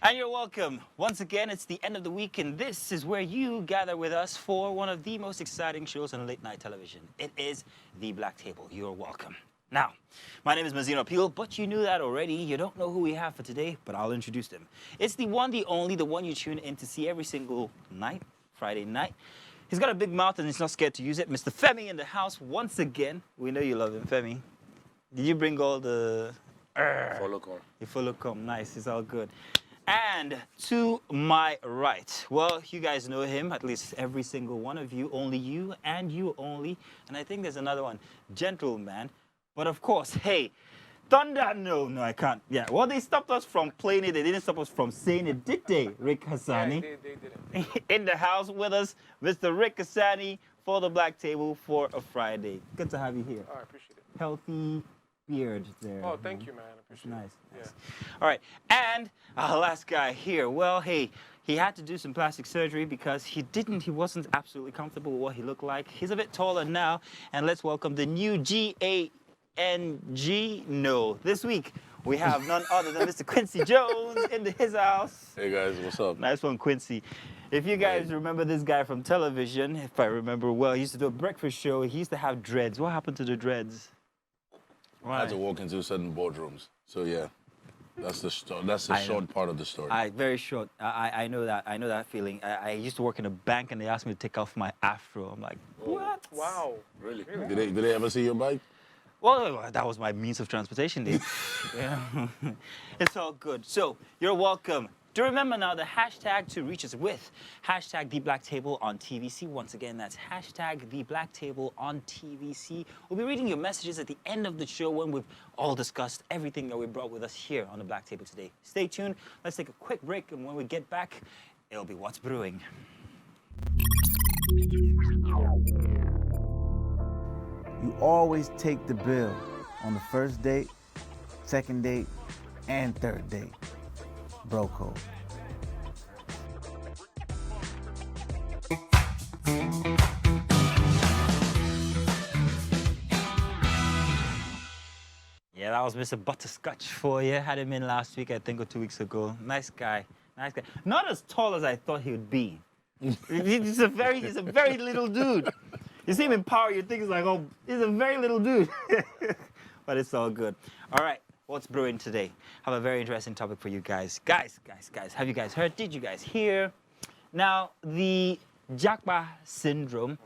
And you're welcome. Once again, it's the end of the week, and this is where you gather with us for one of the most exciting shows on late night television. It is The Black Table. You're welcome. Now, my name is Mazino Peel, but you knew that already. You don't know who we have for today, but I'll introduce them. It's the one, the only, the one you tune in to see every single night, Friday night. He's got a big mouth and he's not scared to use it. Mr. Femi in the house once again. We know you love him, Femi. Did you bring all the... Follow come. Nice, it's all good. And to my right, well, you guys know him, at least every single one of you, only you and you only. And I think there's another one, Gentleman. But of course, hey, Thunder, no, I can't. Yeah, well, they stopped us from playing it. They didn't stop us from saying it, did they, Rick Hassani? Yeah, they didn't. In the house with us, Mr. Rick Hassani for the Black Table for a Friday. Good to have you here. Oh, I appreciate it. Healthy beard there. Oh, thank you, man. I appreciate Nice. it. Nice. Yeah. All right, and our last guy here. Well, hey, he had to do some plastic surgery because he wasn't absolutely comfortable with what he looked like. He's a bit taller now, and let's welcome the new GANG. No, this week we have none other than Mr. Quincy Jones in his house. Hey guys, what's up? Nice one, Quincy. If you guys remember this guy from television, if I remember well, he used to do a breakfast show. He used to have dreads. What happened to the dreads? I had to walk into certain boardrooms. So yeah, that's the short part of the story. Very short. I know that. I know that feeling. I used to work in a bank and they asked me to take off my afro. I'm like, what? Wow. Really? Did they ever see your bike? Well, that was my means of transportation, dude. Yeah. It's all good. So, you're welcome. Do remember now the hashtag to reach us with. Hashtag The Black Table on TVC. Once again, that's hashtag The Black Table on TVC. We'll be reading your messages at the end of the show when we've all discussed everything that we brought with us here on the Black Table today. Stay tuned. Let's take a quick break, and when we get back, it'll be What's Brewing. You always take the bill on the first date, second date, and third date. Bro code. Yeah, that was Mr. Butterscotch for you. Had him in last week, I think, or 2 weeks ago. Nice guy. Nice guy. Not as tall as I thought he would be. He's a very little dude. You see him in Power, you think he's like, oh, he's a very little dude. But it's all good. All right, what's brewing today? I have a very interesting topic for you guys. Guys, have you guys heard? Did you guys hear? Now, the japa syndrome,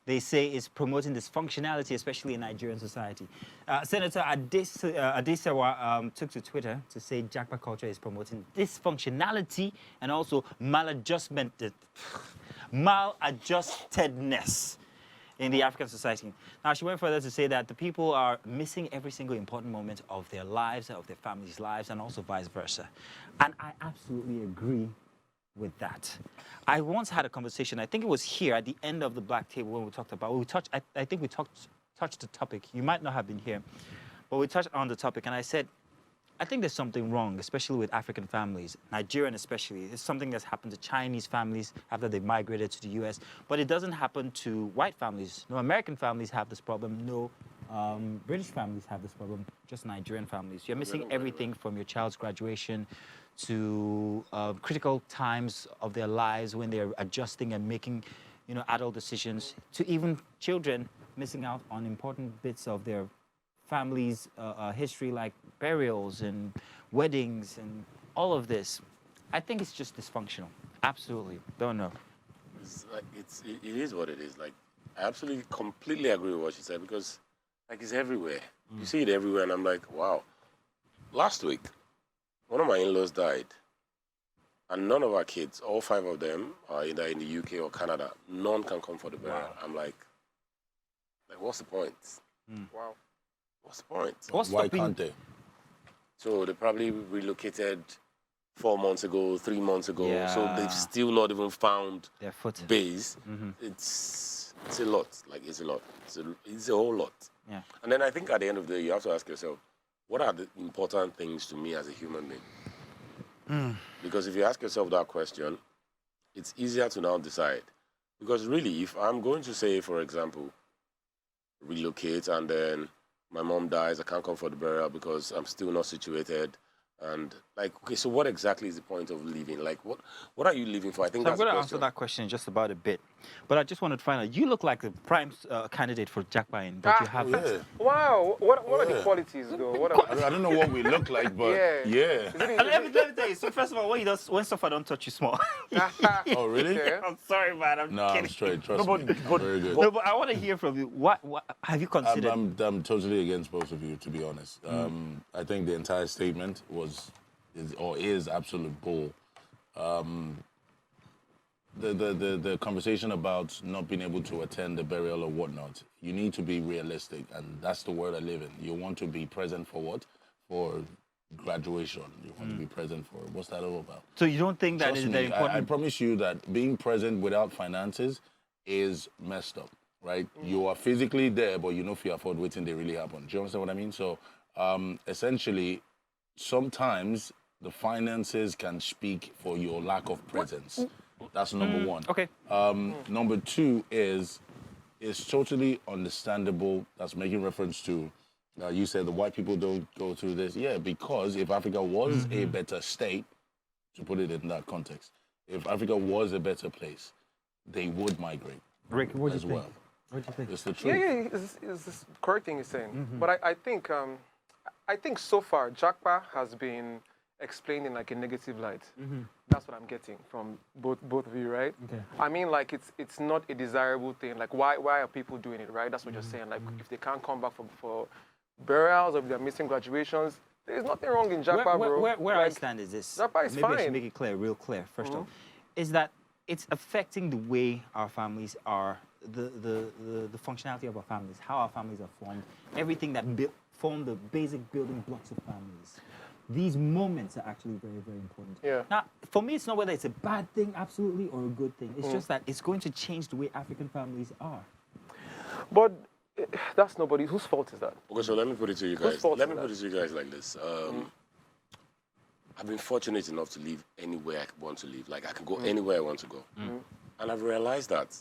they say, is promoting dysfunctionality, especially in Nigerian society. Senator Adesawa took to Twitter to say japa culture is promoting dysfunctionality and also maladjustedness in the African society. Now, she went further to say that the people are missing every single important moment of their lives, of their families' lives, and also vice versa. And I absolutely agree with that. I once had a conversation, I think it was here at the end of the Black Table when we talked about, I think we touched the topic. You might not have been here, but we touched on the topic, and I said, I think there's something wrong, especially with African families, Nigerian especially. It's something that's happened to Chinese families after they migrated to the US, but it doesn't happen to white families. No American families have this problem, no British families have this problem, just Nigerian families. You're missing everything from your child's graduation to critical times of their lives when they're adjusting and making, adult decisions, to even children missing out on important bits of their family's history, like burials and weddings and all of this. I think it's just dysfunctional. Absolutely. Don't know. It is what it is. Like, I absolutely completely agree with what she said because, like, it's everywhere. You see it everywhere, and I'm like, wow. Last week, one of my in-laws died, and none of our kids, all 5 of them, are either in the UK or Canada. None can come for the burial. Wow. I'm like, what's the point? Wow. What's the point? Why can't they? So they probably relocated 4 months ago, 3 months ago. Yeah. So they've still not even found their foot base. It's a lot. Like, it's a lot. It's a whole lot. Yeah. And then I think at the end of the day, you have to ask yourself, what are the important things to me as a human being? Because if you ask yourself that question, it's easier to now decide. Because really, if I'm going to say, for example, relocate and then my mom dies, I can't come for the burial because I'm still not situated, And like, okay, so what exactly is the point of leaving? Like, what are you leaving for? I think So I'm that's the going to question. answer that question in just about a bit. But I just wanted to find out, you look like the prime candidate for japa, but you Ah, haven't. Yeah. Wow. What are the Yeah. qualities, though? What are, I don't know what we look like, but Yeah. yeah. is it, Let me tell you. So first of all, when Sofa don't touch you small. Oh, really? Okay. I'm sorry, man. I'm No, I'm kidding. straight. Trust No, me. but- Very good. No, but I want to hear from you. What have you considered? I'm totally against both of you, to be honest. I think the entire statement is absolute bull. The conversation about not being able to attend the burial or whatnot, you need to be realistic, and that's the world I live in. You want to be present for what? For graduation. You want to be present for what's that all about? So you don't think that Trust is me, very important? I promise you that being present without finances is messed up, right? You are physically there, but you know if you afford waiting, they really happen. Do you understand what I mean? So essentially, sometimes the finances can speak for your lack of presence. That's number one. Okay. Number two is it's totally understandable. That's making reference to you said the white people don't go through this. Yeah, because if Africa was a better state, to put it in that context, if Africa was a better place, they would migrate Rick, what do as you think? well. What do you think? It's the Yeah, truth. yeah, it's this correct thing you're saying. But I think so far, japa has been explained in like a negative light. That's what I'm getting from both of you, right? Okay. I mean, like it's not a desirable thing. Like why are people doing it, right? That's what you're saying. Like if they can't come back for burials or if they're missing graduations, there's nothing wrong in japa, bro. Where I Like, stand is this. Japa is Maybe I should fine. make it clear, real clear, first off, is that it's affecting the way our families are, the functionality of our families, how our families are formed, everything that form the basic building blocks of families. These moments are actually very, very important. Yeah. Now, for me, it's not whether it's a bad thing, absolutely, or a good thing. It's just that it's going to change the way African families are. But that's nobody. Whose fault is that? Okay, so let me put it to you Whose guys. fault Let is me that? put it to you guys like this. I've been fortunate enough to live anywhere I want to live. Like I can go anywhere I want to go. And I've realized that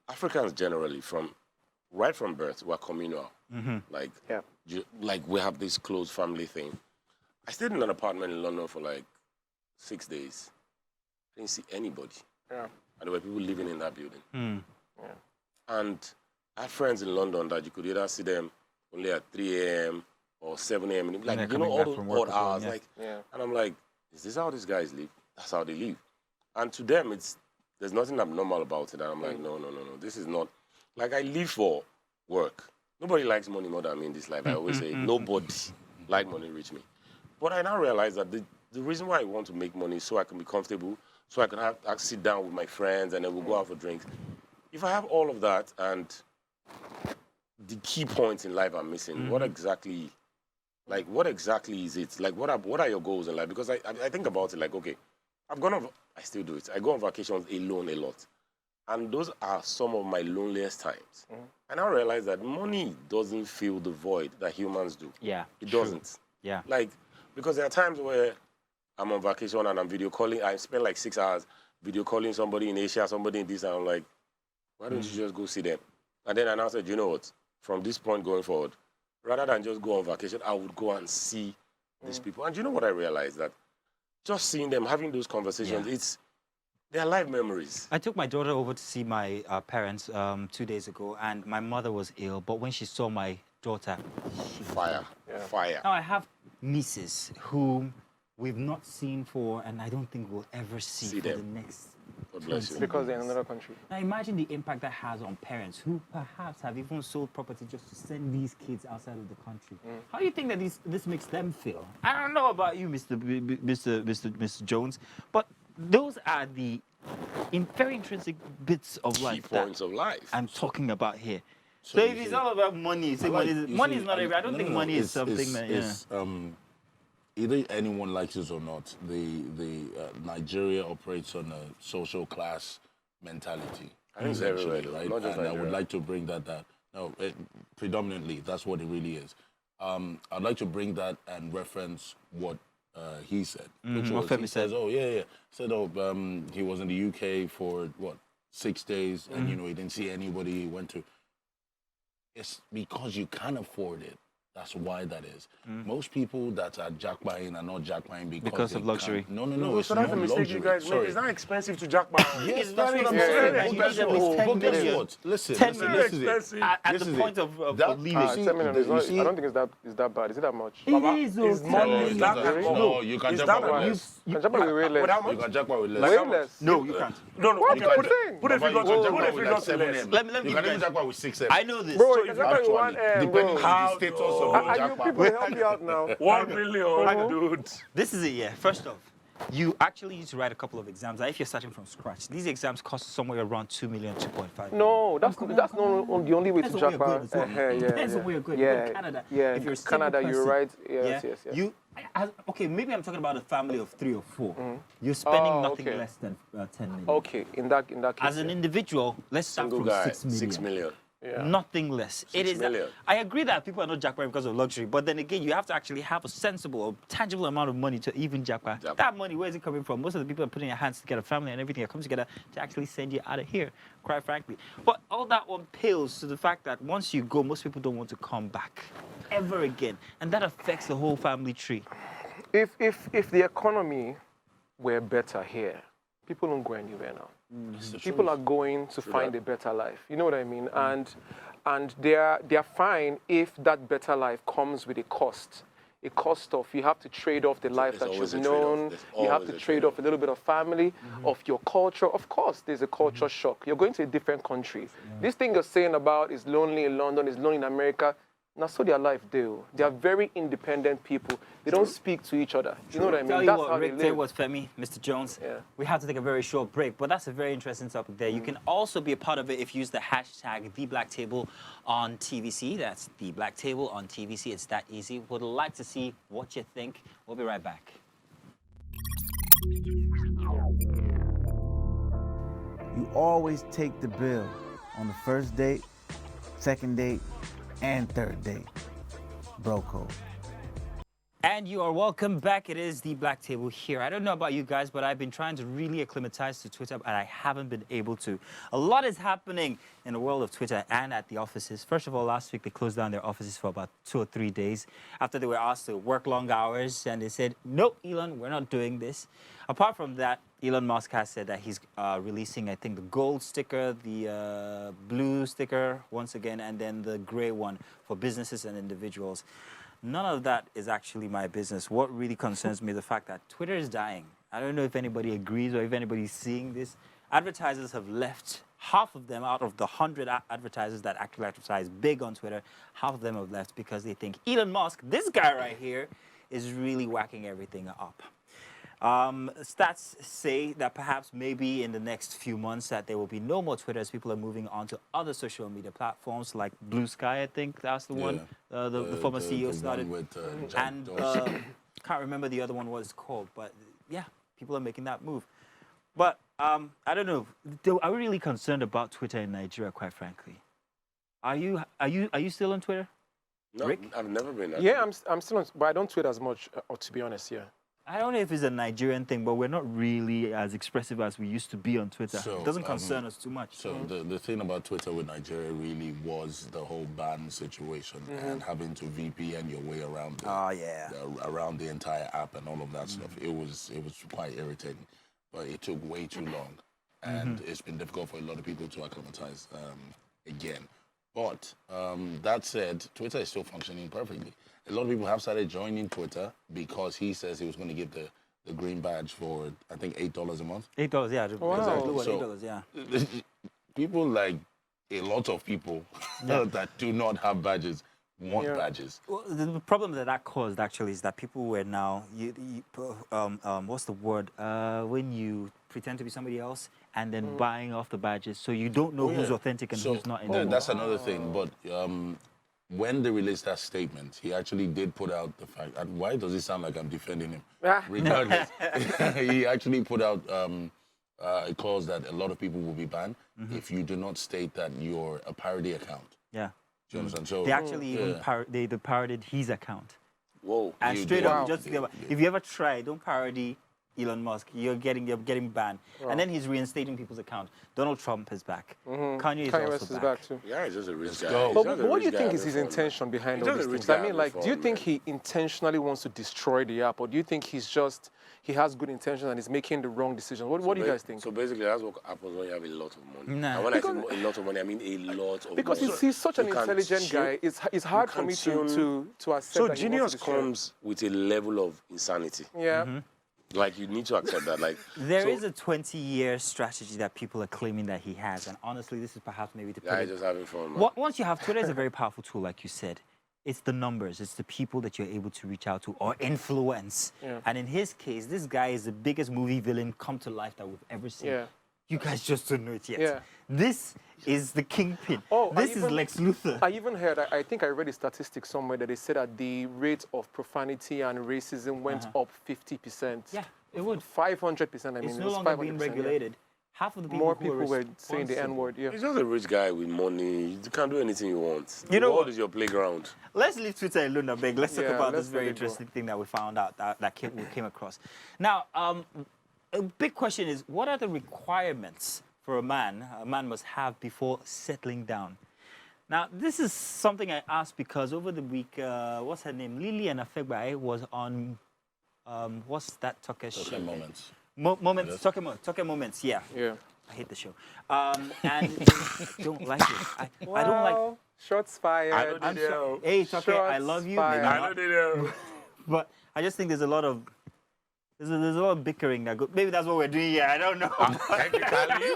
Africans generally, right from birth, we're communal. Like, Yeah. like we have this close family thing. I stayed in an apartment in London for like 6 days. Didn't see anybody. Yeah. And there were people living in that building. Yeah. And I have friends in London that you could either see them only at 3 a.m. or 7 a.m. they're Like, you know, coming all back those from work odd as well, hours. yeah. Like, Yeah. and I'm like, is this how these guys live? That's how they live. And to them, there's nothing abnormal about it. And I'm like, no. This is not, like I live for work. Nobody likes money more than me in this life. I always say, nobody like money reach me. But I now realize that the reason why I want to make money is so I can be comfortable, so I can sit down with my friends and then we'll go out for drinks. If I have all of that and the key points in life I'm missing, what exactly is it? Like, what are your goals in life? Because I think about it like, okay, I still do it. I go on vacations alone a lot. And those are some of my loneliest times. I now realize that money doesn't fill the void that humans do. Yeah. It true. doesn't. Yeah. Like, because there are times where I'm on vacation and I'm video calling. I spend like 6 hours video calling somebody in Asia, somebody in this, and I'm like, why don't you just go see them? And then I now said, you know what? From this point going forward, rather than just go on vacation, I would go and see these people. And you know what I realized? That just seeing them, having those conversations, they're life memories. I took my daughter over to see my parents 2 days ago, and my mother was ill. But when she saw my daughter, Fire. Fire. now I have nieces whom we've not seen for, and I don't think we'll ever see See for them. the next. God bless you. Because they're in another country. Now imagine the impact that has on parents who perhaps have even sold property just to send these kids outside of the country. How do you think that this makes them feel? I don't know about you, Mr. Jones, but those are the very intrinsic bits of Key life points that of life. I'm talking about here. So So you if it's see- all about money, say money is not everything. I don't think money is something that, Either anyone likes it or not, Nigeria operates on a social class mentality. I think it's everywhere, essentially, though, right? not just And I would Nigeria. like to bring that down. No, predominantly, that's what it really is. I'd like to bring that and reference what he said. Which what was, Femi he said. says, oh, yeah. Said, he was in the UK for, 6 days, and, he didn't see anybody he went to. It's because you can't afford it. That's why that is. Most people that are jackpotting are not jackpotting Because they of luxury. can't- No, it's so that's not the mistake luxury. you guys make. Sorry. It's not expensive to jackpot. Yes, that's what I'm expensive. saying. Yeah, But you guess need at least what? 10 But guess million. what? Listen, 10 listen, million. this is it. Expensive. At This the is point it. of That- leaving. see, 10 million is you not, see- I don't think it's that bad. Is it that much? It is, oh, It's 10 money. million. It's that No, type no, of- you can it's jackpot that with much. less. Can jackpot be way less? With how You much? can jackpot with less. Like Way how much? less. No, you can't. No, What? okay, You put can't. it, put it Baba, figures you on can put it jackpot with figures like on 7M. Let me You give can you even guys- jackpot with 6M. I know this. Bro, So you can if jackpot with Actually, 1M, depending bro. on the status of your Are you jackpot. people help me out now? 1 million, dude. This is it, yeah. First off, you actually need to write a couple of exams. Now, if you're starting from scratch, these exams cost somewhere around 2 million, 2.5 million. No, that's not the only way to Depends on where you're jackpot. good as well. Depends on where you're good. If you're in Canada, Yeah, if you're a single Canada, you're person, right. Yes, yes. You, okay, maybe I'm talking about a family of 3 or 4. You're spending Oh, nothing okay. less than 10 million. Okay, in that case. As an individual, let's start Single from guy, 6 million. 6 million. Yeah. Nothing less. It 6 is. million. I agree that people are not jackpotting because of luxury, but then again, you have to actually have a sensible or tangible amount of money to even jackpot. Jackpot. That money, where is it coming from? Most of the people are putting their hands together, family and everything that comes together to actually send you out of here, quite frankly. But all that one pales to the fact that once you go, most people don't want to come back ever again, and that affects the whole family tree. If the economy were better here, people don't go anywhere now. People are going to find a better life. You know what I mean? And they're fine if that better life comes with a cost. A cost of you have to trade off the life there's that always you've a trade-off. known. There's You have always to a trade off a little bit of family, of your culture. Of course, there's a culture shock. You're going to a different country. This thing you're saying about is lonely in London, is lonely in America. Now, so their life do. They are very independent people. They don't speak to each other. You know what I mean? Tell you That's what, how Rick, they tell you live. what, Femi, Mr. Jones, Yeah. we have to take a very short break, but that's a very interesting topic there. You can also be a part of it if you use the hashtag #TheBlackTable on TVC. That's The Black Table on TVC. It's that easy. Would like to see what you think. We'll be right back. You always take the bill on the first date, second date, and third date. Bro code. And you are welcome back. It is The Black Table here. I don't know about you guys, but I've been trying to really acclimatize to Twitter, and I haven't been able to. A lot is happening in the world of Twitter and at the offices. First of all, last week they closed down their offices for about 2 or 3 days after they were asked to work long hours, and they said, "Nope, Elon, we're not doing this." Apart from that, Elon Musk has said that he's releasing, I think, the gold sticker, the blue sticker once again, and then the gray one for businesses and individuals. None of that is actually my business. What really concerns me is the fact that Twitter is dying. I don't know if anybody agrees or if anybody's seeing this. Advertisers have left. Half of them out of the 100 advertisers that actually advertise big on Twitter, half of them have left because they think Elon Musk, this guy right here, is really whacking everything up. Stats say that perhaps maybe in the next few months that there will be no more Twitter as people are moving on to other social media platforms like Blue Sky, I think that's the one the former CEO started. With, And can't remember the other one what it's called, but yeah, people are making that move. But I don't know. I'm really concerned about Twitter in Nigeria, quite frankly. Are you still on Twitter? No, Rick? I've never been. Yeah, I'm still on, but I don't tweet as much, to be honest, yeah. I don't know if it's a Nigerian thing, but we're not really as expressive as we used to be on Twitter. So, it doesn't concern us too much. So the thing about Twitter with Nigeria really was the whole ban situation and having to VPN your way around around the entire app and all of that stuff. It was quite irritating, but it took way too long, and it's been difficult for a lot of people to acclimatize again. But that said, Twitter is still functioning perfectly. A lot of people have started joining Twitter because he says he was going to give the green badge for, I think, $8 a month. $8, yeah. Wow. So- $8, yeah. People like a lot of people that do not have badges want Yeah. badges. Well, the problem that caused actually is that people were now, what's the word? When you pretend to be somebody else and then buying off the badges, so you don't know who's authentic and who's not anymore. That's another thing. But when they released that statement, he actually did put out the fact. And why does it sound like I'm defending him? Regardless, he actually put out a clause that a lot of people will be banned if you do not state that you're a parody account. Yeah. Do you understand? So They actually even they parodied his account. Whoa. And You straight did. up, Wow. just if you ever try, don't parody Elon Musk, you're getting banned. And then he's reinstating people's accounts. Donald Trump is back. Kanye is Kanye also West is back too. Yeah, he's just a rich guy. go. He's But just a what do rich you guy think is having his fun, intention behind He's all just these a rich things? I guy mean, like, having do you fun, think man. he intentionally wants to destroy the app, or do you think he has good intentions and is making the wrong decisions? What do you guys think? So basically, that's what happens when you have a lot of money. Nah. And when I say a lot of money, I mean a lot of Because money. he's such an You can intelligent tune- guy. It's hard for can me tune- to accept So that he wants genius to destroy it. comes with a level of insanity. Yeah. Like, you need to accept that. Like, There so, is a 20-year strategy that people are claiming that he has, and honestly, this is perhaps maybe to put guy it. just having fun, man. Once you have Twitter, is a very powerful tool, like you said. It's the numbers, it's the people that you're able to reach out to or influence. Yeah. And in his case, this guy is the biggest movie villain come to life that we've ever seen. Yeah. You guys just don't know it yet. Yeah. This is the kingpin. Oh, this is Lex Luthor. I even heard, I think I read a statistic somewhere that they said that the rate of profanity and racism went up 50%. Yeah, it would. 500%, I mean, It's it no was longer 500%. being yeah. regulated. Half of the people More who people are were saying the responsible- N-word, yeah. He's just a rich guy with money. You can do anything you want. You know the world what? is your playground. Let's leave Twitter alone, I beg. Let's talk Yeah, about let's this very let it go. interesting thing that we found out, that we came across. Now, a big question is, what are the requirements for a man must have before settling down? Now, this is something I asked because over the week, what's her name? Lillian Afegbai was on, what's that Tucker show? Okay, moments. Moments, Tucker Moments, yeah. Yeah. I hate the show. And I don't like it. I don't like. Wow, shots fired. I don't I'm know. so, hey, Tucker, I Shots love you. fired. Maybe I not. don't know. But I just think there's a lot of bickering that maybe that's what we're doing here. I don't know. Technically,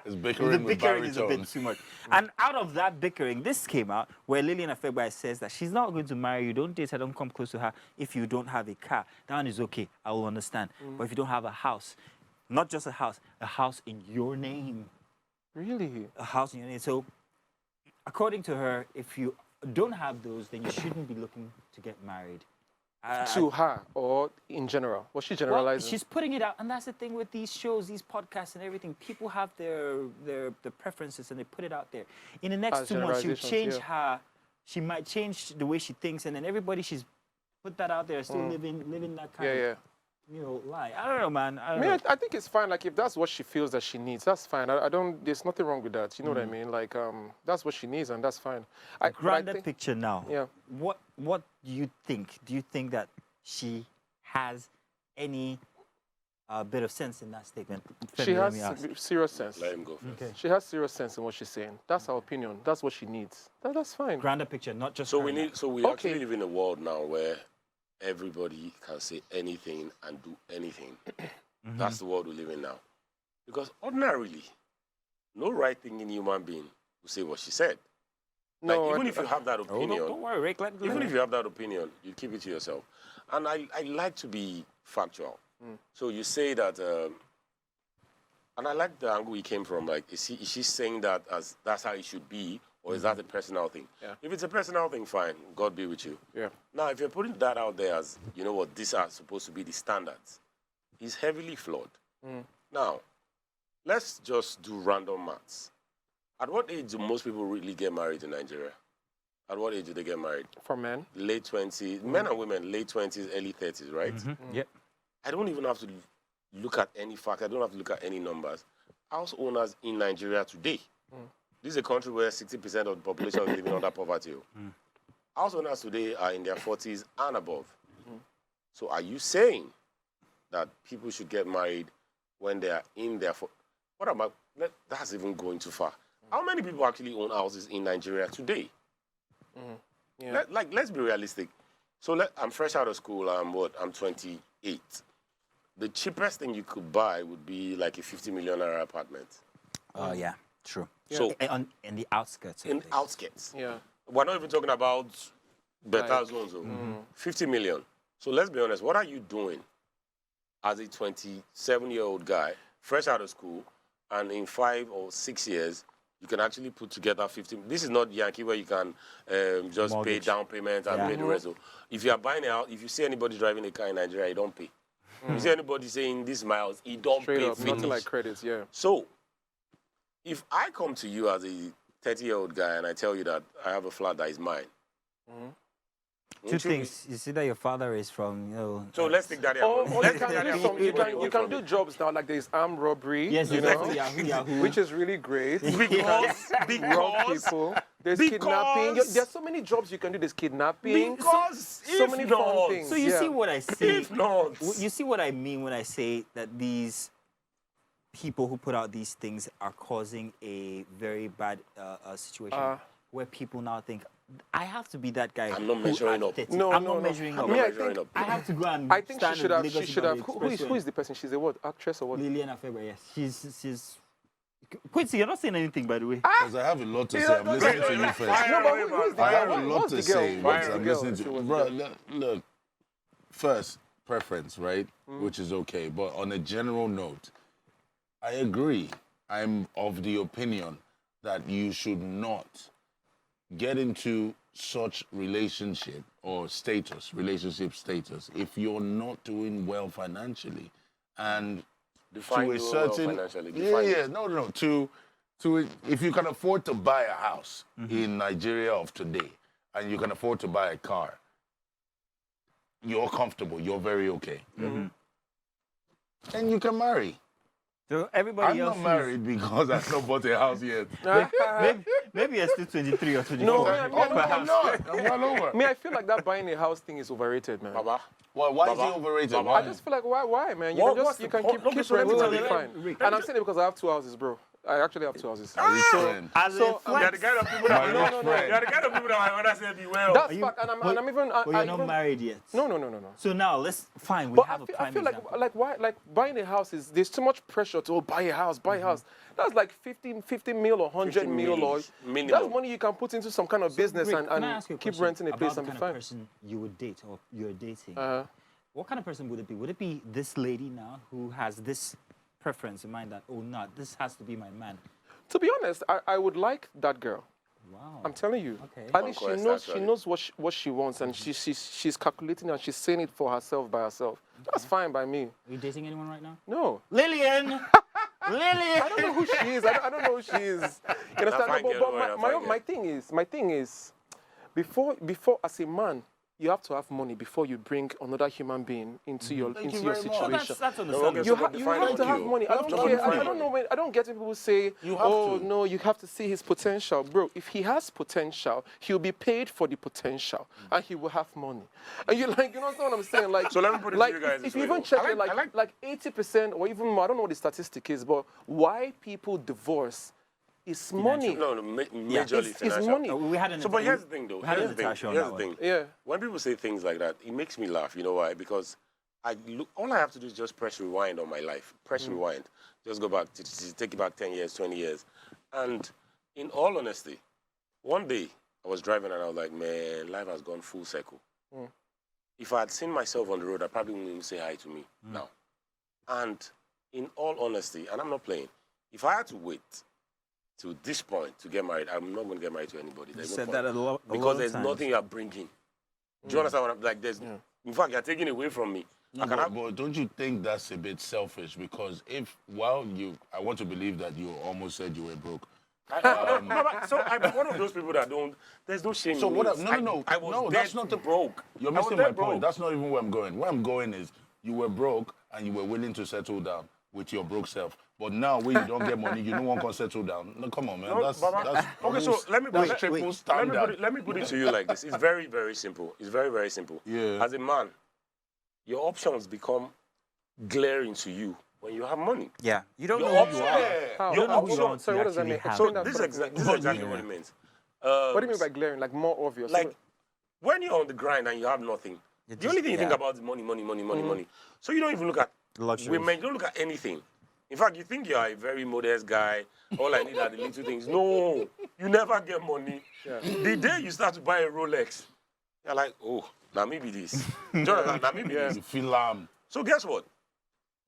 It's the bickering with bickering is a bit baritones. too much. And out of that bickering, this came out where Lillian Afegbai says that she's not going to marry you. Don't date her. Don't come close to her if you don't have a car. That one is okay. I will understand. But if you don't have a house, not just a house in your name. Really? A house in your name. So, according to her, if you don't have those, then you shouldn't be looking to get married. To her or in general? Was she Well, generalizing? she's putting it out, and that's the thing with these shows, these podcasts, and everything. People have their preferences, and they put it out there. In the next As 2 months, she'll generalizations, change yeah. her. She might change the way she thinks, and then everybody she's put that out there is still living that kind yeah, of lie. I don't know, man. I I don't mean, know. I think it's fine. Like, if that's what she feels that she needs, that's fine. I don't. There's nothing wrong with that. You know what I mean? Like, that's what she needs, and that's fine. But I Grander think- picture now. Yeah. What do you think? Do you think that she has any bit of sense in that statement? She Femi, let has me ask. serious sense. let him go first. Okay. She has serious sense in what she's saying. That's her opinion. That's what she needs. That's fine. Grander picture, not just. So her we now. need. So we Okay. actually live in a world now where everybody can say anything and do anything. That's the world we live in now. Because ordinarily, no right-thinking human being will say what she said. Like, No, even if you have that Oh, opinion, don't worry, Rick. even if you have that opinion, you keep it to yourself. And I like to be factual. So you say that, and I like the angle he came from. Like, is she saying that as that's how it should be, or is that a personal thing? Yeah. If it's a personal thing, fine. God be with you. Yeah. Now, if you're putting that out there as, you know what, these are supposed to be the standards, it's heavily flawed. Now, let's just do random maths. At what age do most people really get married in Nigeria? At what age do they get married? For men. Late 20s, men and women, late 20s, early 30s, right? Yep. I don't even have to look at any facts. I don't have to look at any numbers. House owners in Nigeria today, this is a country where 60% of the population is living under poverty. House owners today are in their 40s and above. So are you saying that people should get married when they are in their... What about... That's even going too far. How many people actually own houses in Nigeria today? Yeah. Let's be realistic. So I'm fresh out of school. I'm 28. The cheapest thing you could buy would be like a 50 million naira apartment. Yeah, true. So In the outskirts. of in things. outskirts, Yeah. we're not even talking about better Like, zones. 50 million. So let's be honest. What are you doing as a 27-year-old guy, fresh out of school, and in 5 or 6 years, you can actually put together 50. This is not Yankee where you can just Mortgage. pay down payment and Yeah. pay the rest. So if you are buying a house, if you see anybody driving a car in Nigeria, you don't pay. If you see anybody saying this miles, he don't Straight pay. up. Nothing finish. like credits, yeah. So if I come to you as a 30-year-old guy and I tell you that I have a flat that is mine, Two things. You see that your father is from, So let's take that. Or you Let's can take do that some, away you can do jobs now like there's armed robbery, Yes, you exactly. know, Yahoo. which is really great. because Wrong people. There's kidnapping. There's so many jobs you can do. There's kidnapping. because so if many not, fun things. So you see what I say. if not, You see what I mean when I say that these people who put out these things are causing a very bad situation where people now think, I have to be that guy. I'm not measuring up. No, I'm no, not no. measuring up. Me, I measuring think, up. I have to go and I think she stand should in have. Lagos She should have. Ibadan Who is the person? She's a what? Actress or what? Lillian Afeber, yes. She's. Quincy, you're not saying anything, by the way. Because I have a lot to say. I'm listening to you first. No, but who is the I girl? have a lot What's to the girl? say, What's but the I'm girl? listening to. Bro, look, first, preference, right? Which is okay. But on a general note, I agree. I'm of the opinion that you should not get into such relationship status, if you're not doing well financially. And define to a you well certain financially. no, if you can afford to buy a house in Nigeria of today and you can afford to buy a car, you're comfortable, you're very okay. And you can marry. So everybody I'm else not married because I've not bought a house yet. maybe you're still 23 or 24. No, I'm not. I'm well over. Me, I feel like that buying a house thing is overrated, man. Baba. Well, why is it Baba, overrated? Baba. Why? I just feel like why, man? What's You the can point? keep So let me renting tell and you, be fine. And I'm saying it because I have 2 houses, bro. I actually have 2 houses. My rich friend. As So, in You're flex. the kind of people that My rich friend. You're the kind of people that I want to say be well. That's you- fact, and I'm even. But you're not even, married yet. No. So now let's fine. We But have a I prime feel example. like why buying a house is there's too much pressure to buy a house, buy a house. That's like 50 mil or 100 50 mil or minimum. that's money you can put into some kind of business Rick, can I ask you a keep question renting a about place the and be kind of fine. person you would date or you're dating? Uh-huh. What kind of person would it be? Would it be this lady now who has this preference in mind that, oh, no, this has to be my man? To be honest, I would like that girl. Wow. I'm telling you. Okay. At least Conquest, she knows what she wants and she's calculating and she's saying it for herself by herself. That's fine by me. Are you dating anyone right now? No. Lillian! Lillian! I don't know who she is. I don't know who she is. You understand? fine No, girl, but fine girl. my thing is, before as a man, you have to have money before you bring another human being into your Thank you into your very much. situation. That's understandable. Okay, You, so you define have it. to have you. money. You I have don't to care. define I don't it. know. I don't get when people say, You have "Oh to. no, you have to see his potential, bro." If he has potential, he'll be paid for the potential, and he will have money. And you like, you know what I'm saying? Like, So let me put it to like you guys if this you way, even though. check I it, like- like 80% or even more. I don't know what the statistic is, but why people divorce is money. No, majorly It's financial. money. We had an So, but here's the thing, though. we had Here's an the thing. Natasha on Here's that the one. thing. Yeah. When people say things like that, it makes me laugh. You know why? Because all I have to do is just press rewind on my life. Press rewind. Just go back, take it back 10 years, 20 years. And in all honesty, one day I was driving and I was like, man, life has gone full circle. If I had seen myself on the road, I probably wouldn't even say hi to me now. And in all honesty, and I'm not playing, if I had to wait to this point to get married, I'm not going to get married to anybody. There's no said point. that a lot Because of there's times. nothing you're bringing. Do you understand what I'm like? There's, in fact, you're taking away from me. No, but don't you think that's a bit selfish? Because I want to believe that you almost said you were broke. So I'm one of those people that don't. There's no shame. So in what? me. I was no, that's dead not the broke. You're I was missing dead my broke. point. That's not even where I'm going. Where I'm going is you were broke and you were willing to settle down with your broke self. But now when you don't get money, you don't want to settle down. No, come on, man. No, That's Baba. Okay, so let me that's wait, triple standard. let me put it to you like this. It's very, very simple. It's very, very simple. Yeah. As a man, your options become glaring to you when you have money. Yeah. You don't Your know who you option- are. How? You don't know who you option- are. Sorry, what does that mean? have. Explain So that this for is me. exactly what it means. What do you mean by glaring? Like more obvious? Like when you're on the grind and you have nothing, the only thing you think about is money, money, money, money, money. So you don't even look at Luxuries. women. You don't look at anything. In fact, you think you are a very modest guy. All I need are the little things. No, you never get money. The day you start to buy a Rolex, you're like, oh, now maybe this. Jonathan, now maybe this. You feel So guess what?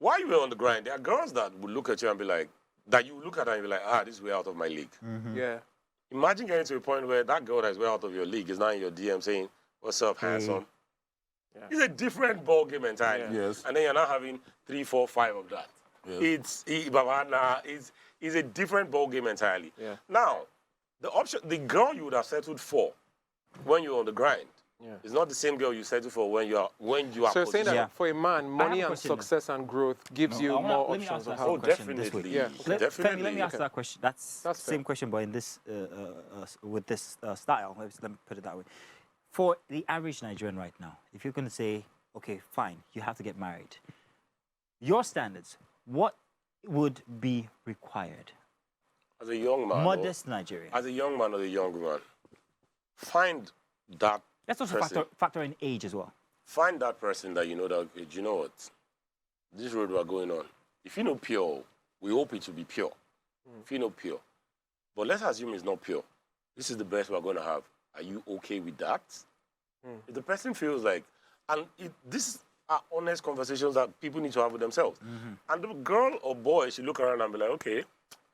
While you were on the grind, there are girls that would look at you and be like, that you look at her and be like, this is way out of my league. Yeah. Imagine getting to a point where that girl that is way out of your league is now in your DM saying, what's up, handsome? Yeah. It's a different ball game entirely. Yeah. Yes. And then you're now having 3, 4, 5 of that. Yes. It's a different ball game entirely. Yeah. Now, the girl you would have settled for when you're on the grind Yeah. It's not the same girl you settle for when you are So you're saying that Yeah. for a man, money a and question. success and growth gives you more let me options ask on that how. same Oh, question this way. definitely. Yeah. Definitely. Femi, let me ask that question. That's That's same fair. question, but in this with this style. Let me put it that way. For the average Nigerian right now, if you're going to say, okay, fine, you have to get married, your standards, what would be required? As a young man, Modest Nigerian. as a young man or a young woman, find that Let's also person. factor in age as well. Find that person that you know that, okay, do you know what? This road we're going on, if you know pure, we hope it will be pure. If you know pure. But let's assume it's not pure. This is the best we're going to have. Are you okay with that? If the person feels like, and this are honest conversations that people need to have with themselves. And the girl or boy should look around and be like, okay,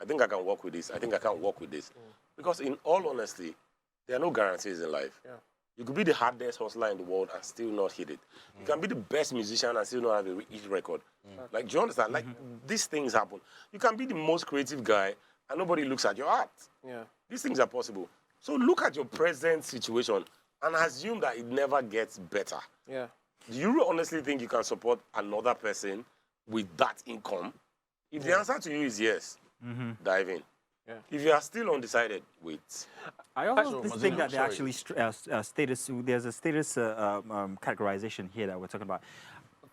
I think I can work with this. I think I can work with this. Because in all honesty, there are no guarantees in life. Yeah. You could be the hardest hustler in the world and still not hit it. You can be the best musician and still not have a hit record. Like, do you understand? Like, these things happen. You can be the most creative guy and nobody looks at your art. Yeah. These things are possible. So look at your present situation and assume that it never gets better. Yeah. Do you honestly think you can support another person with that income? If the answer to you is yes, dive in. Yeah. If you are still undecided, wait. I also Mazina, think that they sorry. actually status. There's a status categorization here that we're talking about.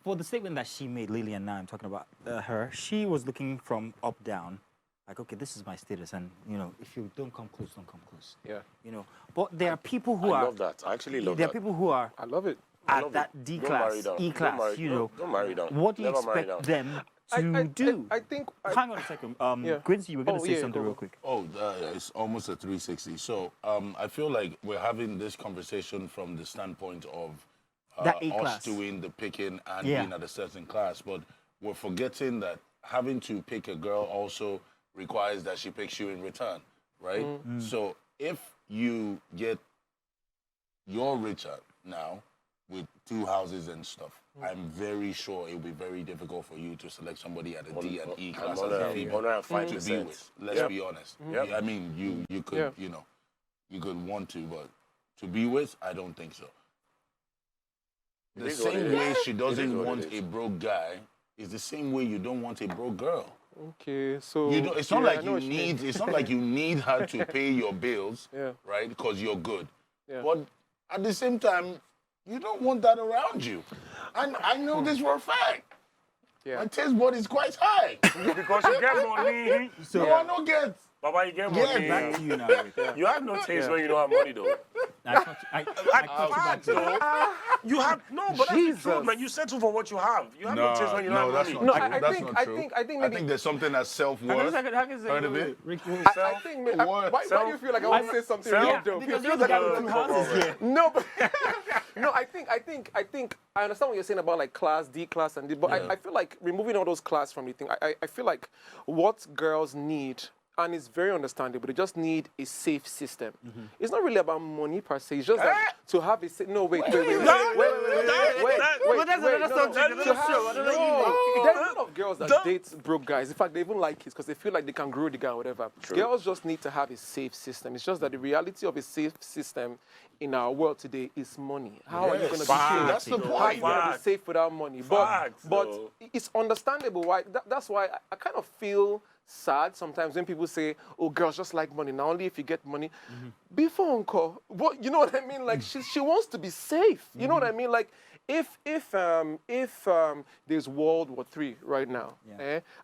For the statement that she made, Lillian, now I'm talking about her. She was looking from up down, like, okay, this is my status, and you know, if you don't come close, don't come close. Yeah. You know, but there are people who I are. love that. I actually love There are that. people who are I love it. love at that it. D Don't class, marry down. E Don't class. marry- You know, don't marry down. what do you Never marry expect down. them to do? I think. Hang on a second. Yeah. Quincy, you were going Oh, to say yeah, something go, real go. quick. Oh, it's almost a 360. So I feel like we're having this conversation from the standpoint of That us A-class. doing the picking and Yeah. being at a certain class, but we're forgetting that having to pick a girl also requires that she picks you in return, right? So if you get you're richer now with 2 houses and stuff, I'm very sure it will be very difficult for you to select somebody at a D and E class as a female to be with. Let's be honest. Yep. I mean, you could, Yeah. you know, you could want to, but to be with, I don't think so. The is what same it is. way she It is doesn't what it want is. a broke guy is the same way you don't want a broke girl. Okay. So. You don't, it's not yeah, I like know you what mean. need. It's not like you need her to pay your bills, Yeah. right? Because you're good. Yeah. But at the same time, you don't want that around you. And I know this for a fact. Yeah. My taste bud is quite high. Because you get money. So No, I don't get. Baba, you get Yeah, money. back to you now. Rick. You have no taste when you don't have money, though. I thought you back to you. You have no, but that's the Jesus. truth, man. You settle for what you have. You have no taste when you don't have that's money. not No, true. I That's think- not I true. think- I think I maybe- think there's something as self-worth. Heard of it? I think. Maybe, What? why do you feel like I want to say something really Self- dope? Because It you're feels the like guy with I'm- 2 houses here. No, but no. I think I understand what you're saying about like class, D class, and D. But I feel like removing all those class from the thing. I feel like what girls need. And it's very understandable. They just need a safe system. It's not really about money per se. It's just that to have a no. Wait. But that's another subject, another show, another evening. There are a lot of girls that date broke guys. In fact, they even like it because they feel like they can grow the guy or whatever. Girls just need to have a safe system. It's just that the reality of a safe system in our world today is money. How are you going to be Facts, safe? That's the though. point. How are you going to be Facts. safe without money? Facts, But though. it's understandable why. That's why I kind of feel sad sometimes when people say, "Oh, girls just like money. Now only if you get money." Before uncle, what you know what I mean? Like she wants to be safe. You know what I mean? Like if there's World War III right now,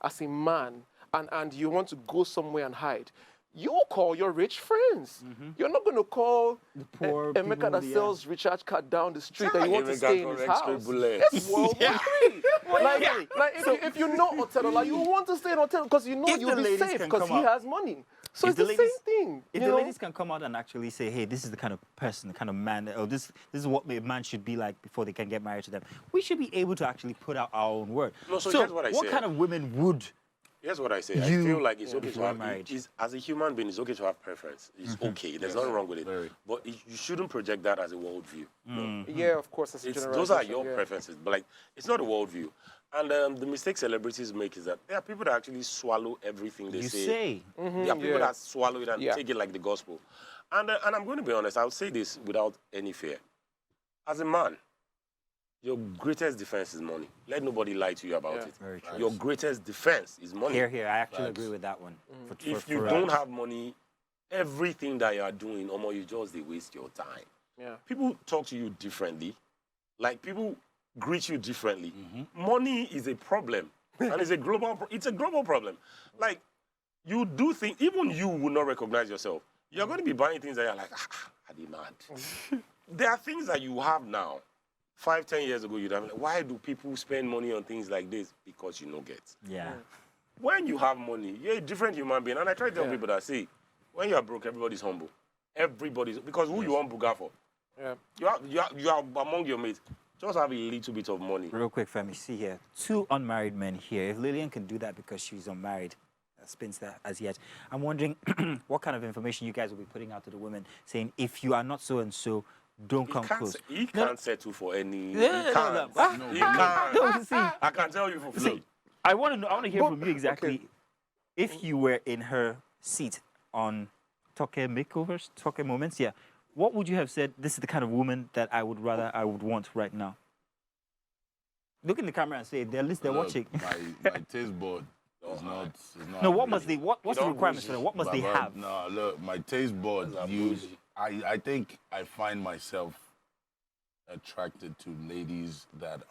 as a man, and you want to go somewhere and hide. You call your rich friends. You're not going to call the poor Emeka people, that yeah. sells recharge card down the street and you want to Emeka stay in his corrects house. people, It's World War III. Like if you know Otedola, you want to stay in Otedola because you know If you'll the be ladies safe can because come he out- has money. So If it's the the ladies- same thing. If you the know? ladies can come out and actually say, hey, this is the kind of person, the kind of man, or this is what a man should be like before they can get married to them, we should be able to actually put out our own word. No, so here's what I say. kind of women would? Here's what I say. I You- feel like it's okay if to you are have married. as a human being, it's okay to have preference. It's okay. There's nothing wrong with it. Very. But you shouldn't project that as a worldview. No. Yeah, of course, that's a It's, general. those are your preferences, but like it's not a worldview. And the mistake celebrities make is that there are people that actually swallow everything they You say. say. There are people yeah. that swallow it and Yeah. take it like the gospel. And I'm going to be honest. I'll say this without any fear. as a man, your greatest defense is money. Let nobody lie to you about Yeah. it. Very true. Your greatest defense is money. Here, I actually Facts. agree with that one. If you don't have money, everything that you are doing, Omo, you just they waste your time. Yeah. People talk to you differently. Like people greet you differently. Money is a problem, and it's a global problem. Like you do things, even you will not recognize yourself. You're going to be buying things that you're like, are they mad? There are things that you have now. 5, 10 years ago, you'd have been like, why do people spend money on things like this? Because you know get. Yeah. When you have money, you're a different human being. And I try to tell people that, see, when you're broke, everybody's humble. Because who you want buga for? Yeah. You are among your mates. Just have a little bit of money. Real quick, Femi, see here. 2 unmarried men here. If Lillian can do that because she's unmarried, spinster as yet, I'm wondering what kind of information you guys will be putting out to the women, saying if you are not so and so, don't come close. He can't settle for any. Yeah, he can't. no. He can't. No, see, I can tell you for free. see, I want to know. I want to hear from you exactly. If you were in her seat on Toke makeovers, Toke moments, yeah, what would you have said? This is the kind of woman that I would want right now. Look in the camera and say, they're watching. My taste board is not. No, what must they? What's the requirements for them? What must they But, have? No, look, my taste board. I think I find myself attracted to ladies that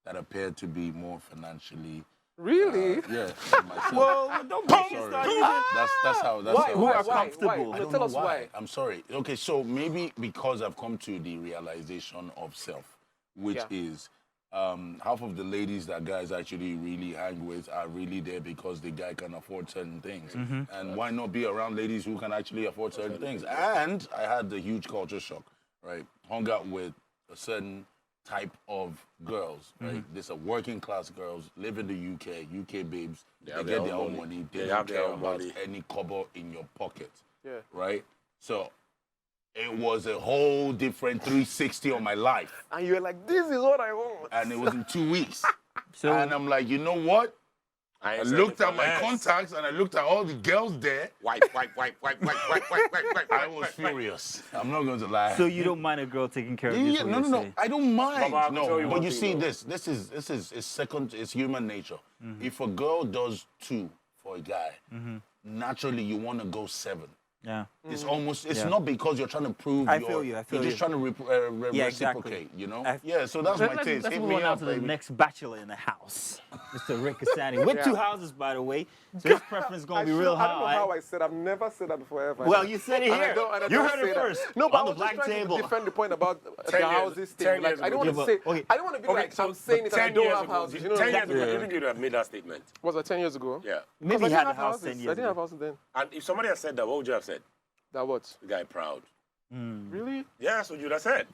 appear to be more financially. Really? Yeah. Like myself. Well, don't I'm be sorry. started. That's how. That's Why? how. Who are that's how- comfortable? I No, don't tell know us why. why. I'm sorry. Okay, so maybe because I've come to the realization of self, which is half of the ladies that guys actually really hang with are really there because the guy can afford certain things. And why not be around ladies who can actually afford certain things? And I had the huge culture shock, right? Hung out with a certain type of girls, right? These are working class girls, live in the UK babes. They have get their their own own money. money. They They have don't their care own about money. any kobo in your pocket, Yeah. right? So it was a whole different 360 on my life. And you're like, this is what I want. And it was in 2 weeks. So And I'm like, you know what? I ain't looked settling at for my less. contacts and I looked at all the girls there. Wipe. I was furious. I'm not going to lie. so you don't mind a girl taking care of you? Yeah, no. I don't mind. Baba, I can tell No, you but one you thing, see, though. this is human nature. If a girl does 2 for a guy, naturally you want to go 7. Yeah. It's almost. It's Yeah. not because you're trying to prove. I feel you, I feel You're just you. trying to Yeah, reciprocate. exactly. You know. I- Yeah. So that's my taste. Let's Hit move me on now up, to the baby. next bachelor in the house, Mr. Rick Kasani. With 2 houses, by the way. So his preference is going to be real I don't know high. how I said. I've never said that before ever. Well, you said it And I here. don't- and I You don't heard say it that. first. No, but on I the was black just trying table. to defend the point about the 10 years, houses 10 thing. Like, years I don't ago. want to say. Okay. I don't want to be like I'm saying it and I don't have houses. You know, 10 years ago, exactly. do you think you'd have made that statement? Was that 10 years ago? Yeah. Maybe I he had didn't a have house 10 houses. years I didn't have ago. houses then. And if somebody had said that, what would you have said? That what? The guy proud. Really? Yeah, that's what you'd have said.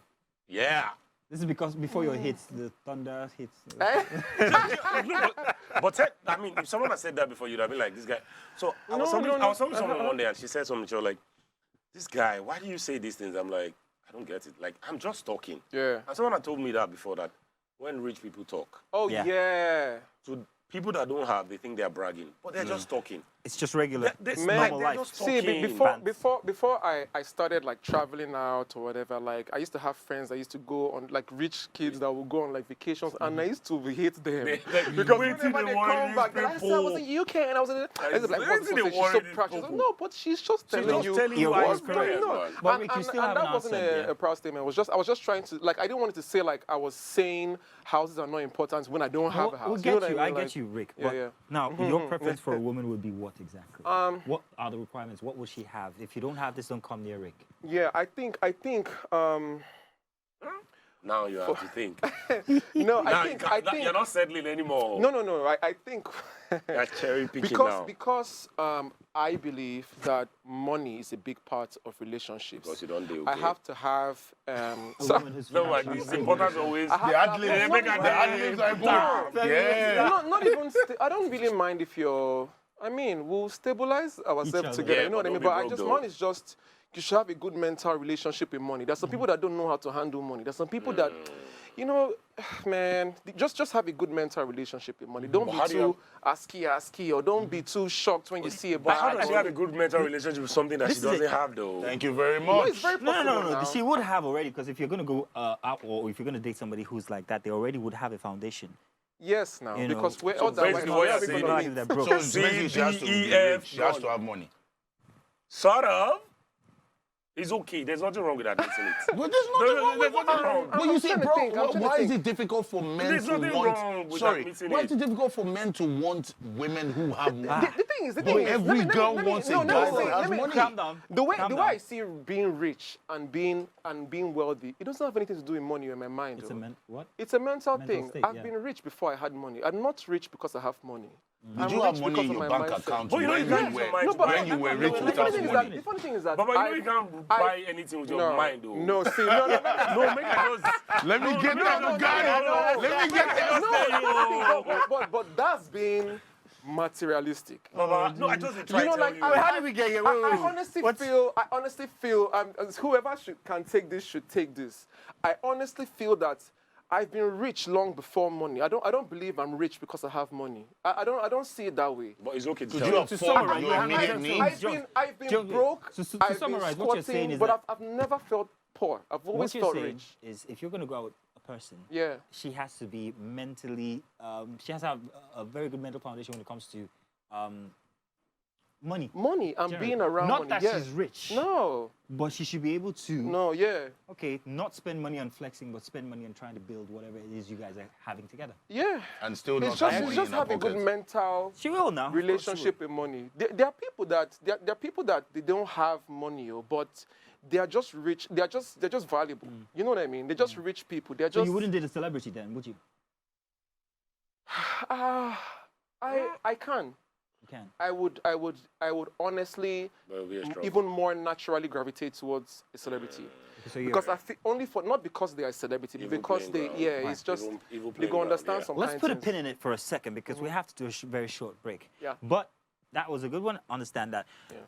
Yeah. This is because before your hits, the thunder hits. I mean, if someone had said that before, you'd have been like, this guy. So I was talking to someone one day, and she said something. She was like, this guy, why do you say these things? I'm like, I don't get it. Like, I'm just talking. Yeah. And someone had told me that before, that when rich people talk, Oh Yeah. yeah. to people that don't have, they think they're bragging, but they're just talking. It's just regular. They- It's man, normal they're life. just See, talking. before I started like traveling out or whatever, like I used to have friends that used to go on like rich kids that would go on like vacations, and I used to hate them because whenever they come back, they're like, "I was in UK and I was in." I used to be like, "What's Why do they she's so worry proud." She's these like, people? "No, but she's just telling just you telling you why what's it's going crazy, on." man. But Rick, you still have that an wasn't accent, yeah. a proud statement. I was just trying to like I didn't want it to say like I was saying houses are not important when I don't have a house. We'll You get know what you. I I mean? get Like, you, Rick. yeah, But yeah. now, your preference for a woman would be what exactly? What are the requirements? What will she have? If you don't have this, don't come near Rick. Yeah, I think Now you have to think. no, Now I think you're not settling anymore. no. I think You're cherry picking now. because I believe that money is a big part of relationships. Because you don't do I okay. have to have A so- woman who's No, like, financially it's stable. important always. I have The to have- ad-libs. no, Make not a- even- the ad-libs are important. Yeah. not even. I don't really mind if you're. I mean, we'll stabilize ourselves other. together. Yeah, you know what but I mean? don't be But I broke, just though. money is just. You should have a good mental relationship with money. There's some people that don't know how to handle money. There's some people that You know, man, just have a good mental relationship with money. Don't But be how do too you asky, or don't be too shocked when you see a But how bad does she have a good mental relationship with something that she This is doesn't it. have, though? Thank you very No, much. it's very No, possible no, no, no. now. She would have already, because if you're going to go out or if you're going to date somebody who's like that, they already would have a foundation. Yes, now, You know, because we're so otherwise basically what we're you're never saying gonna is- meet. They're broke. So basically, she has to be rich. She has to have money. Sort of. It's okay. There's nothing wrong with admitting it. But there's nothing wrong there's with nothing wrong. But you see, trying to bro, think, I'm trying to why is think. it difficult for men There's to nothing want? wrong with Sorry, admitting why it. is it difficult for men to want women who have money? The thing is, But every girl wants a guy that has money. Calm down. The way Calm the down. way I see being rich and being wealthy, it doesn't have anything to do with money in my mind. It's though. what? It's a mental Mental thing. state, I've yeah. been rich before I had money. I'm not rich because I have money. Did I'm you have rich money because in of your my bank mindset. account But you know when you you can't were, use your mind No, but when you were rich the without funny thing is that money? the funny thing is that But you know you can't buy anything with your mind, though. No, see, no, No, make it just... Let me get that Bugatti. Let me get that. but that's being materialistic. Baba, no, I just try You know, to tell like, you. how did we get here? I honestly feel, whoever can take this should take this. I honestly feel that I've been rich long before money. I don't believe I'm rich because I have money. I don't see it that way. But it's okay to Could tell you you. afford summarize, your immediate needs? I've been John, broke. to I've been summarize, what you're saying squatting, is but that- I've never felt poor. I've always What you're felt saying rich. is if you're going to go out with a person, Yeah. she has to be mentally, she has to have a very good mental foundation when it comes to money. Money and Generally. being around Not money. that yes. she's rich. No. But she should be able to, No, yeah. okay, not spend money on flexing, but spend money on trying to build whatever it is you guys are having together. Yeah. And still not It's have just, money it's just in her have a good pocket. mental She will now. relationship with money. There are people that they don't have money, but they are just rich. They're just valuable. You know what I mean? They're just rich people. They're So just. you wouldn't date a celebrity then, would you? I can. You can. I would honestly But it'll be a struggle. even more naturally gravitate towards a celebrity. So you're, Because I feel only for not because they are a celebrity, but Evil because playing they ground. it's just Evil they playing go ground, understand yeah. some let's kind put a things. pin in it for a second because we have to do a very short break. Yeah. But that was a good one. Understand that. Yeah.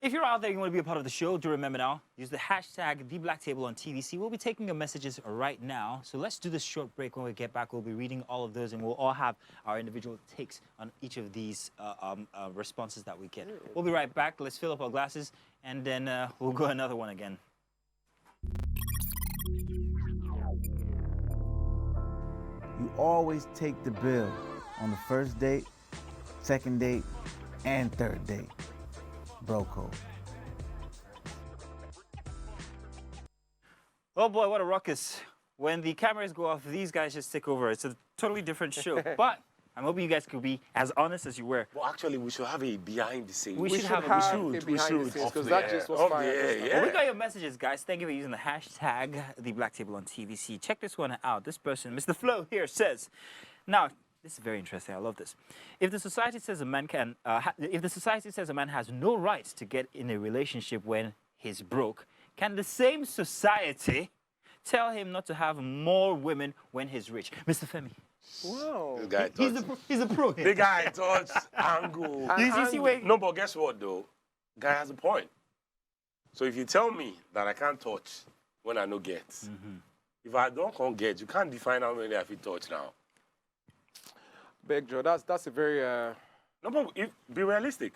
If you're out there, you want to be a part of the show, do remember now, use the hashtag #TheBlackTable on TVC. We'll be taking your messages right now. So let's do this short break. When we get back, we'll be reading all of those and we'll all have our individual takes on each of these responses that we get. We'll be right back. Let's fill up our glasses and then we'll go another one again. You always take the bill on the first date, second date, and third date. Bro code. Oh boy, what a ruckus. When the cameras go off, these guys just take over. It's a totally different show. But I'm hoping you guys could be as honest as you were. Well, actually, we should have a behind the scenes. We We should should have have a- a we behind the should. scenes Off because the that air. just was Off the fire. air, just yeah. Well, we got your messages, guys. Thank you for using the hashtag #TheBlackTable on TVC. Check this one out. This person, Mr. Flo here, says, now, this is very interesting. I love this. If the society says a man can, if the society says a man has no right to get in a relationship when he's broke, can the same society tell him not to have more women when he's rich? Mr. Femi. Wow. This guy He's a pro here. The guy touch angle. You see where? No, but guess what, though? Guy has a point. So if you tell me that I can't touch when I no get, if I don't come get, you can't define how many I fit touch now. Beg Joe, that's a very No, but be realistic.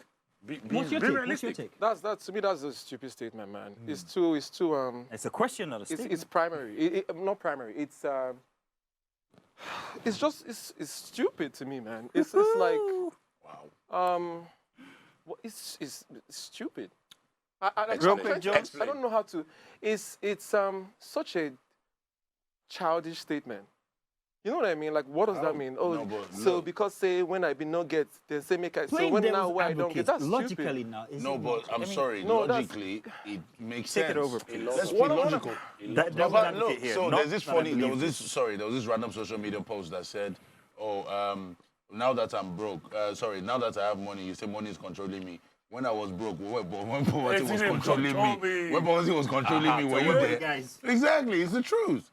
What's your be take? realistic. What's your take? that's to me that's a stupid statement, man. It's too It's a question, not a statement. it's primary. Not primary. It's just it's stupid to me, man. It's like Wow. it's stupid. I Real quick, don't- I don't know how to. It's such a childish statement. You know what I mean? Like, what does that mean? Oh, no, but so look. because say when I be no get, they say make I. So Playing when now devil's where I don't advocate, get, that's logically stupid. now. Is No, it but not? I'm I mean, sorry. no, that's- Logically, it makes Take sense. it over, please. Let's be What- what- logical. That- But devil's look, advocate here, so not there's this that I funny. There believe was this random social media post that said, "Oh, now that I'm broke, now that I have money, you say money is controlling me. When I was broke, when poverty It was didn't controlling control me, me. when poverty was controlling me, were you Hey, there? guys. Exactly, it's the truth,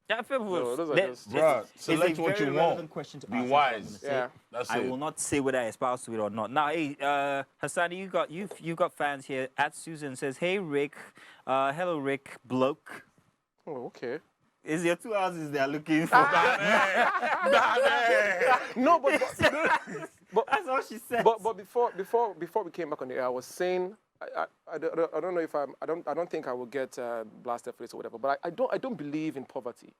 Yeah, I feel No, those are that- just- bruh. it's Select a what very you relevant want. question to Be ask, wise. I'm gonna Yeah. say. That's I it. will not say whether I espouse to it or not. Now, hey, Hassani, you got fans here. At Susan says, "Hey Rick, hello Rick, bloke." Oh, okay. It's your 2 houses they are looking for. No, but That's all she said. But before we came back on the air, I was saying I don't know if I don't think I will get blasted for this or whatever. But I don't believe in poverty.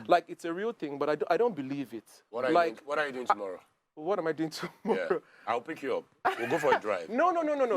Like it's a real thing, but I don't believe it. What are you doing tomorrow? What am I doing tomorrow? Yeah, I'll pick you up. We'll go for a drive. No.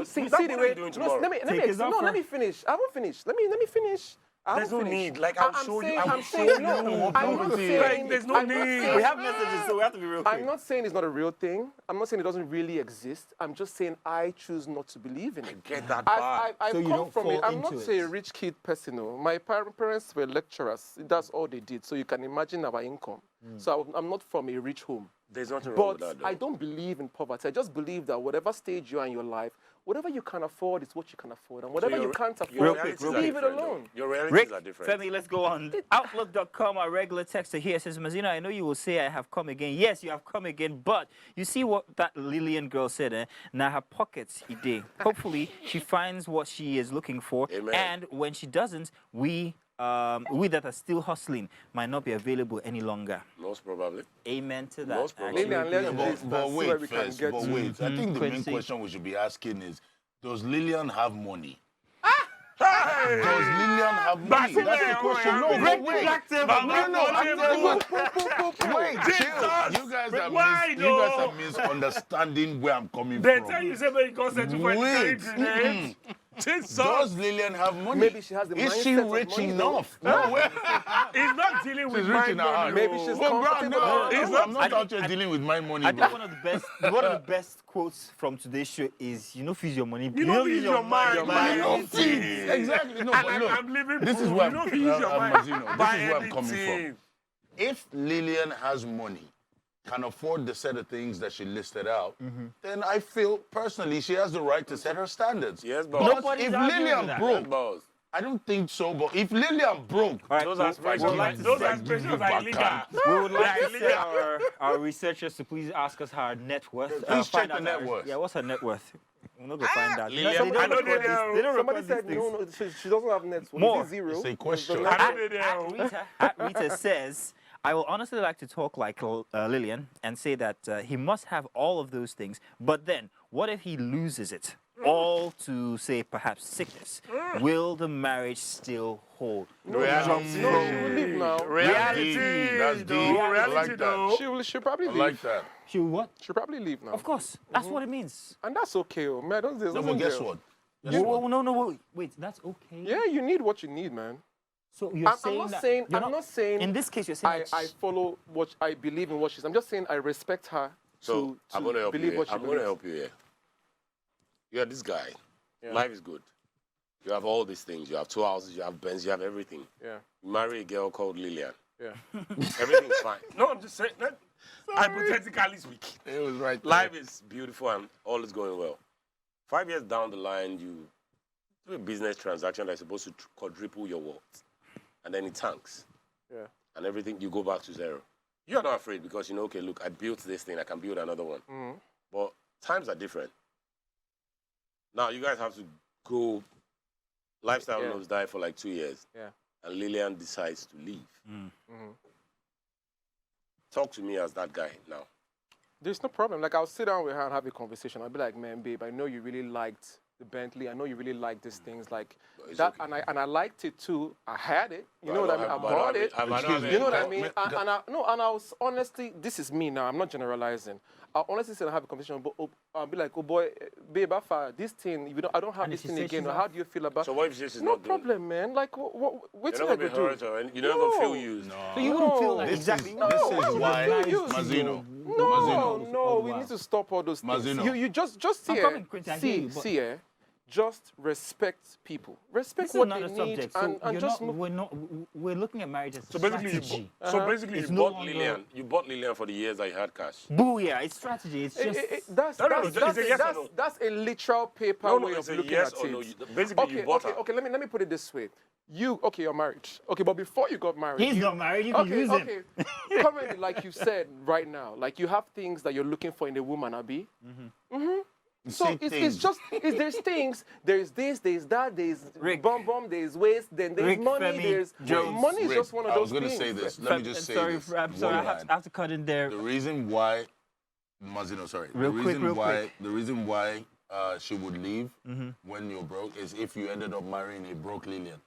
See What the are way. you doing No, tomorrow? let me finish. I won't finish. Let me finish. There's no need. Like, I'll show you. I'm saying, no, I'm not saying. Like, there's no need. We have messages, so we have to be real quick. I'm not saying it's not a real thing. I'm not saying it doesn't really exist. I'm just saying I choose not to believe in it. Get that part. I So you come don't from it. fall I'm not into a it. rich kid person. No. My parents were lecturers. That's all they did. So you can imagine our income. So I'm not from a rich home. There's nothing wrong But with that, though. I don't believe in poverty. I just believe that whatever stage you are in your life, whatever you can afford is what you can afford. And whatever you can't Your afford, realities are leave it different, though. alone. Your realities Rick, are different. Femi, let's go on. Outlook.com, our regular texter here says, Mazina, I know you will say I have come again. Yes, you have come again, but you see what that Lillian girl said, eh? Now her pockets, ide. Hopefully, she finds what she is looking for. Amen. And when she doesn't, we that are still hustling might not be available any longer. Most probably. Amen to that. Most probably. Lillian, let's But, just but see where we wait can first, get but to. wait. I think the main Quincy. question we should be asking is, does Lillian have money? Hey! Does Lillian have money? That's the question. No, but wait. Wait, chill. You guys are misunderstanding where I'm coming They from. tell you say when you go settle for Wait. the grenade. Does Lillian have money? Maybe she has the Is she mindset of rich money, though. enough? No, wait. He's not dealing with She's my rich in her heart. money. Maybe she's But bro, comfortable. no, I'm not out here dealing with my money, I bro. think one of the best quotes from today's show is, you know, fees your money. You don't use your mind. Buy anything. Exactly. No, but And look, I'm living this is proof. where You I'm, don't use your mind. Mazino, Buy this is where I'm coming anything. from. If Lillian has money, can afford the set of things that she listed out, then I feel personally she has the right to set her standards. Yes, boss. But Nobody's if arguing with Lillian that. broke, Boss. I don't think so. But if Lillian broke, All right, Those so aspirations we would like to Those say- aspirations are illegal. We would like They are to say illegal. our researchers to please ask us her net worth. Please check find the out net her- worth. Yeah, what's her net worth? We're not going to find out. Lillian, They I don't know record they this- know. they don't Somebody record said these things. no, she doesn't have net worth. More. Is it zero? It's a question. I know At, they at know. Rita says, I will honestly like to talk like Lillian and say that he must have all of those things. But then, what if he loses it? All to say perhaps sickness. Will the marriage still hold? Reality. No, she will leave now. Reality. That's deep. though. I Reality like that. though. She'll probably I leave. like that. She'll what? She'll probably leave now. Of course. That's what it means. And that's okay. Oh, man, there's No, nothing but guess there. what? No, wait, that's okay. Yeah, you need what you need, man. So you're I'm saying not that saying. you're I'm not saying. In this case, you're saying I follow what I believe in what she's. I'm just saying I respect her So to I'm going to help you believe here. what she I'm going to believes. help you here. You're this guy. Yeah. Life is good. You have all these things. You have 2 houses, you have Benz, you have everything. Yeah, You marry a girl called Lillian. yeah. Everything's fine. No, I'm just saying. Hypothetically speaking. It was right there. Life is beautiful and all is going well. 5 years down the line, you do a business transaction that's supposed to quadruple your wealth. And then it tanks. Yeah. And everything, you go back to zero. You're not afraid because you know, okay, look, I built this thing, I can build another one. Mhm. But times are different. Now, you guys have to go lifestyle Yeah. nosedive for like 2 years. Yeah. And Lillian decides to leave. Mhm. Talk to me as that guy now. There's no problem. Like I'll sit down with her and have a conversation. I'll be like, man, babe, I know you really liked the Bentley. I know you really liked these things. Like It's that, okay. and I liked it too. I had it. You But know what I don't mean? I have- but bought don't it. have Excuse me. You know what I Go- mean? go- And I was honestly, this is me now. I'm not generalizing. I'll honestly sit and have a conversation. But I'll be like, oh boy, babe, Afa, this thing, I don't have And this she thing says again. she's How off. do you feel about? So what if she's No not doing it? problem, man. Like, wait You're till not I going to be go hurt do. or you're not going to feel used. So you wouldn't feel like This exactly. is, No, this why is would why, you feel used? Mazino, No, Mazino, no, we need to stop all those things. Mazino. You just I'm see, coming, Quincy, I hear you, but- see, just respect people. Respect This is what not they a need subject. So and you're just not, move. we're looking at marriage as a So basically, strategy. You It's no bought longer- Lillian. You bought Lillian for the years that you had cash. Booyah, it's strategy. It's just... That's No, it's a yes or no. that's a literal paper No, no, way it's of a looking yes at or it. no. Basically, you bought her. Okay. Let me put it this way. You're married. Okay, but before you got married, He's not married. You can use him. okay. Currently, like you said right now, like you have things that you're looking for in a woman, Abi. So See it's just there's things, there's this, there's that, there's Rick. bomb, there's waste, then there's Rick, money, Femi, there's Jones. money is Rick, just one of I those was going to things. say this. Let me just say sorry, this. I'm sorry, One I line. have to cut in there. The reason why, Mazino, sorry. Real quick. The reason why she would leave when you're broke is if you ended up marrying a broke Lillian.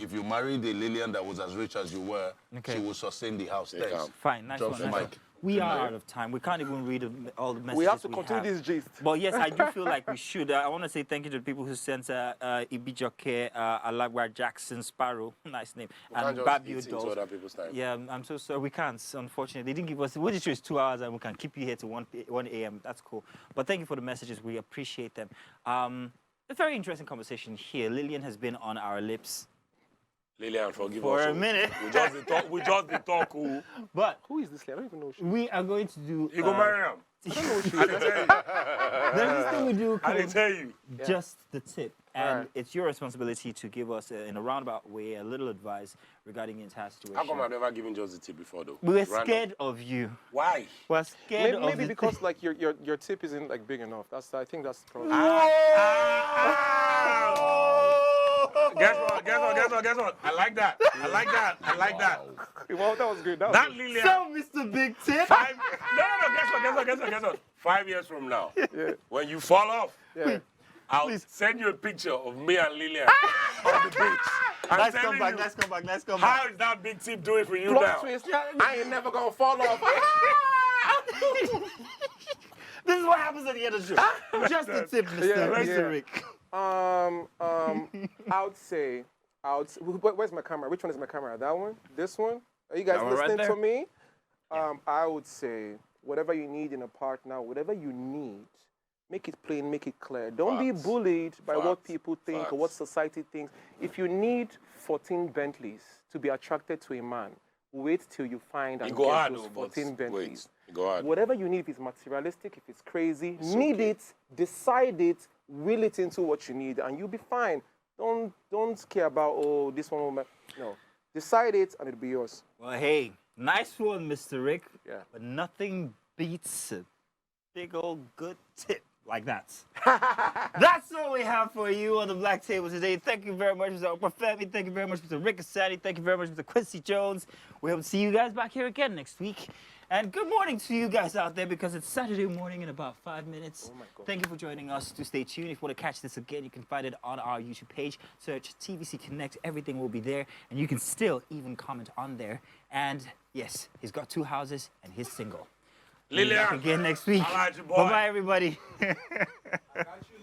If you married a Lillian that was as rich as you were, Okay. she will sustain the house. Take Thanks. out. Fine, nice Drop one. the Nice mic. one. We are out of time. We can't even read all the messages We have to continue this gist. But yes, I do feel like we should. I want to say thank you to the people who sent Ibijoke, Alagwa Jackson Sparrow, nice name, Can't and just Babio eat into Dolls. other people's time. Yeah, I'm so sorry. We can't, unfortunately. They didn't give us, what is is 2 hours and we can keep you here to 1 a.m. That's cool. But thank you for the messages. We appreciate them. A very interesting conversation here. Lillian has been on our lips Lillian, forgive for us. a minute. We just dey talk. We just dey talk. Who? But Who is this lady? I don't even know. we are going to do. You go marry him. I don't know who she I is. dey tell you. There's this thing we do I dey called tell you. just the tip. And Alright. it's your responsibility to give us, in a roundabout way, a little advice regarding the entire situation. How come I've never given just the tip before though? We were Random. scared of you. Why? We're scared Maybe, of maybe the because like your tip isn't like big enough. I think that's probably. Guess what? I like that. Well, that was good. That was That good. Lillian. So, Mr. Big Tip. Guess what? 5 years from now, when you fall off, Yeah. I'll send you a picture of me and Lillian on the beach. I'm Nice telling comeback, you, nice comeback, nice comeback. how is that big tip doing for you Plot now? twist. I ain't never gonna fall off. This is what happens at the end of the show. Just the tip, Mr. Yeah. Rick. I would say, where's my camera? Which one is my camera? That one? This one? Are you guys That one right listening to there. me? I would say, whatever you need in a partner, whatever you need, make it plain, make it clear. Don't be Facts. bullied by what Facts. people think or Facts. what society thinks. If you need 14 Bentleys to be attracted to a man, wait till you find and You go get hard those though, but 14 Bentleys. wait. You go hard. Whatever you need, if it's materialistic, if it's crazy, It's need okay. it, decide it, will it into what you need, and you'll be fine. Don't care about, oh, this one will no. Decide it, and it'll be yours. Well, hey, nice one, Mr. Rick. Yeah. But nothing beats a big old good tip like that. That's all we have for you on the Black Table today. Thank you very much, Mr. Oprah Femi. Thank you very much, Mr. Rick Asadi. Thank you very much, Mr. Quincy Jones. We hope to see you guys back here again next week. And good morning to you guys out there because it's Saturday morning in about 5 minutes. Oh my God. Thank you for joining us. To stay tuned. If you want to catch this again, you can find it on our YouTube page. Search TVC Connect. Everything will be there. And you can still even comment on there. And yes, he's got 2 houses and he's single. We'll be back Lillian. again next week. I like you, boy. Bye-bye, everybody. I got you,